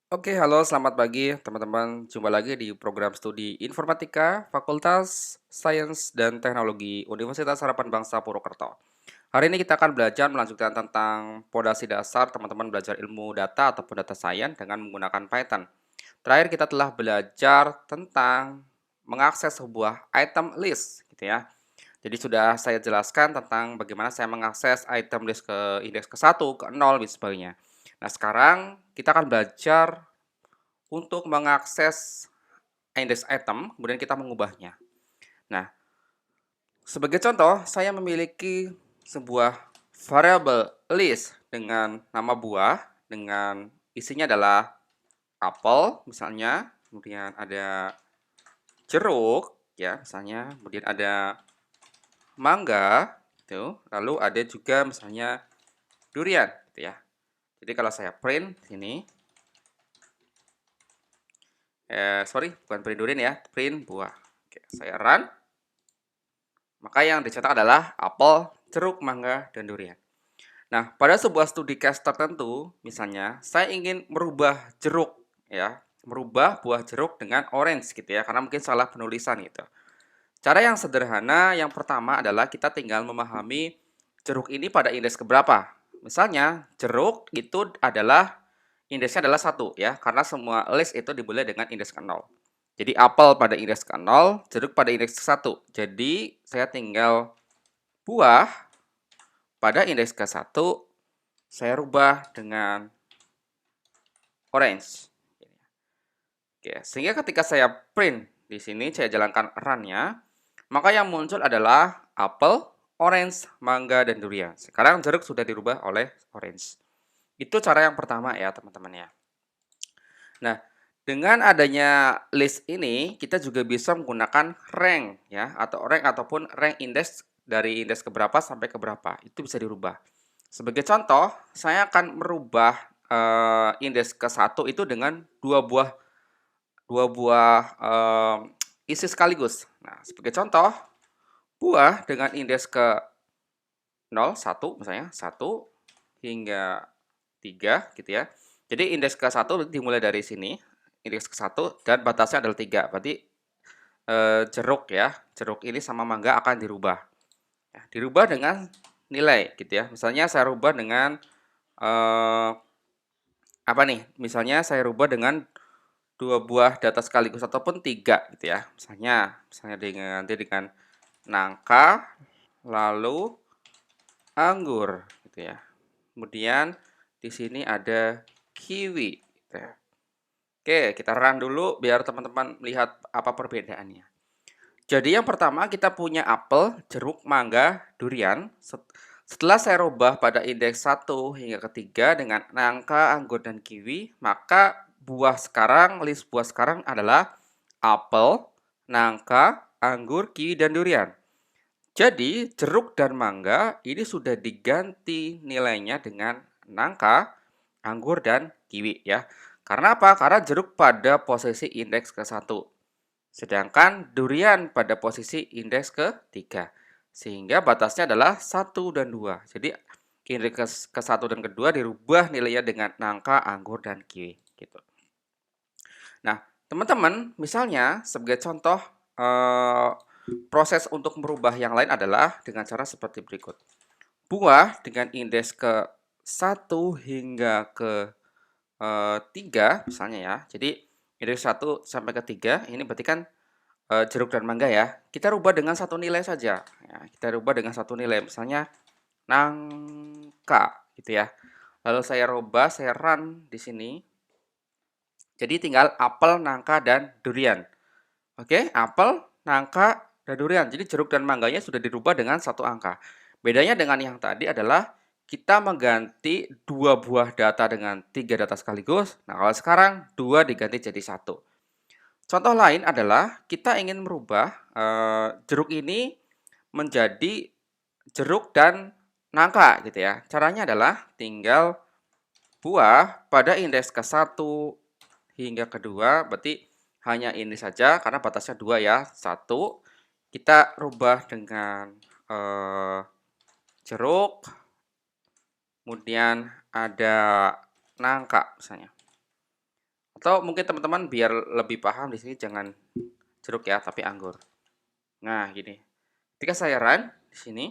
Oke, halo selamat pagi teman-teman. Jumpa lagi di program studi Informatika Fakultas Sains dan Teknologi Universitas Harapan Bangsa Purwokerto. Hari ini kita akan belajar melanjutkan tentang pondasi dasar teman-teman belajar ilmu data ataupun data science dengan menggunakan Python. Terakhir kita telah belajar tentang mengakses sebuah item list gitu ya. Jadi sudah saya jelaskan tentang bagaimana saya mengakses item list ke indeks ke 1, ke 0, dan sebagainya. Nah, sekarang kita akan belajar untuk mengakses index item, kemudian kita mengubahnya. Nah, sebagai contoh, saya memiliki sebuah variable list dengan nama buah, dengan isinya adalah apel, misalnya, kemudian ada jeruk, ya, misalnya, kemudian ada mangga, gitu, lalu ada juga misalnya durian, gitu ya. Jadi kalau saya print sini, sorry, bukan print durian ya, print buah. Oke, saya run. Maka yang dicetak adalah apel, jeruk, mangga, dan durian. Nah, pada sebuah studi case tertentu, misalnya, saya ingin merubah jeruk, ya, merubah buah jeruk dengan orange gitu ya, karena mungkin salah penulisan gitu. Cara yang sederhana yang pertama adalah kita tinggal memahami jeruk ini pada indeks keberapa. Misalnya, jeruk itu adalah indeksnya adalah 1 ya, karena semua list itu dimulai dengan indeks ke 0. Jadi apel pada indeks ke 0, jeruk pada indeks ke 1. Jadi saya tinggal buah pada indeks ke 1 saya rubah dengan orange. Oke, sehingga ketika saya print di sini saya jalankan run-nya, maka yang muncul adalah apel, orange, mangga, dan durian. Sekarang jeruk sudah dirubah oleh orange. Itu cara yang pertama ya, teman-teman ya. Nah, dengan adanya list ini, kita juga bisa menggunakan rank ya, atau rank ataupun rank index dari indeks keberapa sampai ke berapa. Itu bisa dirubah. Sebagai contoh, saya akan merubah indeks ke 1 itu dengan dua buah isi sekaligus. Nah, sebagai contoh, buah dengan indeks ke 0, 1 misalnya, 1 hingga 3 gitu ya. Jadi indeks ke 1 dimulai dari sini, indeks ke 1 dan batasnya adalah 3. Berarti jeruk ya, jeruk ini sama mangga akan dirubah. Ya, dirubah dengan nilai gitu ya. Misalnya saya rubah dengan eh, apa nih? Misalnya saya rubah dengan dua buah data sekaligus ataupun 3 gitu ya. Misalnya dengan nangka, lalu anggur gitu ya. Kemudian di sini ada kiwi gitu ya. Oke, kita run dulu biar teman-teman melihat apa perbedaannya. Jadi yang pertama kita punya apel, jeruk, mangga, durian. Setelah saya rubah pada indeks 1 hingga ke 3 dengan nangka, anggur, dan kiwi, maka list buah sekarang adalah apel, nangka, anggur, kiwi, dan durian. Jadi jeruk dan mangga ini sudah diganti nilainya dengan nangka, anggur, dan kiwi ya. Karena apa? Karena jeruk pada posisi indeks ke 1. Sedangkan durian pada posisi indeks ke 3. Sehingga batasnya adalah 1 dan 2. Jadi indeks ke 1 dan ke 2 dirubah nilainya dengan nangka, anggur, dan kiwi. Gitu. Nah, teman-teman, misalnya sebagai contoh eh, proses untuk merubah yang lain adalah dengan cara seperti berikut. Buah dengan indeks ke 1 hingga ke 3 misalnya ya. Jadi indeks 1 sampai ke 3 ini berarti kan jeruk dan mangga ya. Kita rubah dengan satu nilai saja. Ya, kita rubah dengan satu nilai, misalnya nangka gitu ya. Lalu saya rubah, saya run di sini. Jadi tinggal apel, nangka, dan durian. Oke, apel, nangka, dan durian. Jadi jeruk dan mangganya sudah dirubah dengan satu angka. Bedanya dengan yang tadi adalah kita mengganti dua buah data dengan 3 data sekaligus. Nah, kalau sekarang 2 diganti jadi 1. Contoh lain adalah kita ingin merubah jeruk ini menjadi jeruk dan nangka gitu ya. Caranya adalah tinggal buah pada indeks ke 1 hingga ke 2, berarti hanya ini saja karena batasnya 2 ya. 1 kita rubah dengan jeruk, kemudian ada nangka misalnya. Atau mungkin teman-teman biar lebih paham di sini jangan jeruk ya, tapi anggur. Nah, gini. Ketika saya run di sini,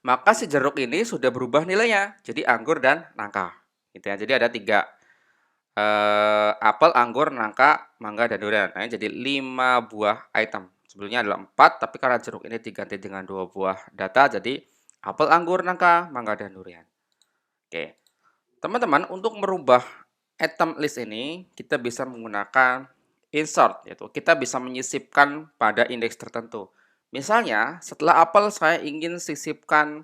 maka si jeruk ini sudah berubah nilainya jadi anggur dan nangka. Gitu ya. Jadi ada 3. Apel, anggur, nangka, mangga, dan durian. Nah, jadi 5 buah item. Sebelumnya adalah 4, tapi karena jeruk ini diganti dengan 2 buah data, jadi apel, anggur, nangka, mangga, dan durian. Oke, teman-teman, untuk merubah item list ini, kita bisa menggunakan insert, yaitu kita bisa menyisipkan pada indeks tertentu. Misalnya, setelah apel saya ingin sisipkan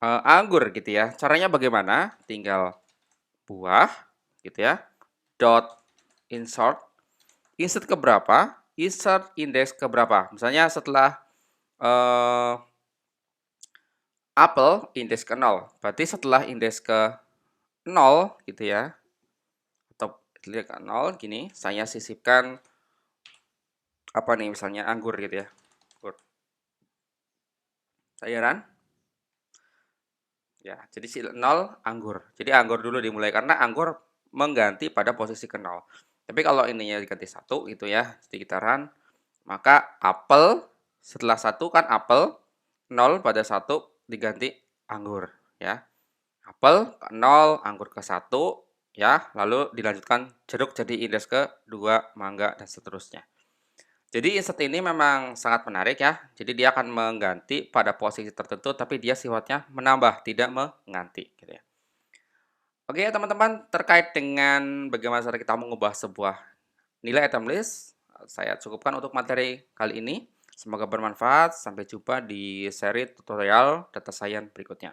anggur gitu ya. Caranya bagaimana? Tinggal buah gitu ya. Dot insert. Insert ke berapa? Insert indeks ke berapa? Misalnya setelah apel indeks ke 0. Berarti setelah indeks ke 0 gitu ya. Atau indeks ke 0 gini, saya sisipkan apa nih misalnya anggur gitu ya. Anggur. Saya run. Ya, jadi si 0 anggur. Jadi anggur dulu dimulai karena anggur mengganti pada posisi ke 0. Tapi kalau ininya diganti 1 gitu ya, jadi kita run, maka apel setelah 1 kan apel, 0 pada 1 diganti anggur ya. Apel ke 0, anggur ke 1 ya, lalu dilanjutkan jeruk jadi indeks ke 2, mangga dan seterusnya. Jadi insert ini memang sangat menarik ya. Jadi dia akan mengganti pada posisi tertentu tapi dia sifatnya menambah, tidak mengganti gitu ya. Oke teman-teman, terkait dengan bagaimana cara kita mengubah sebuah nilai item list, saya cukupkan untuk materi kali ini. Semoga bermanfaat. Sampai jumpa di seri tutorial data science berikutnya.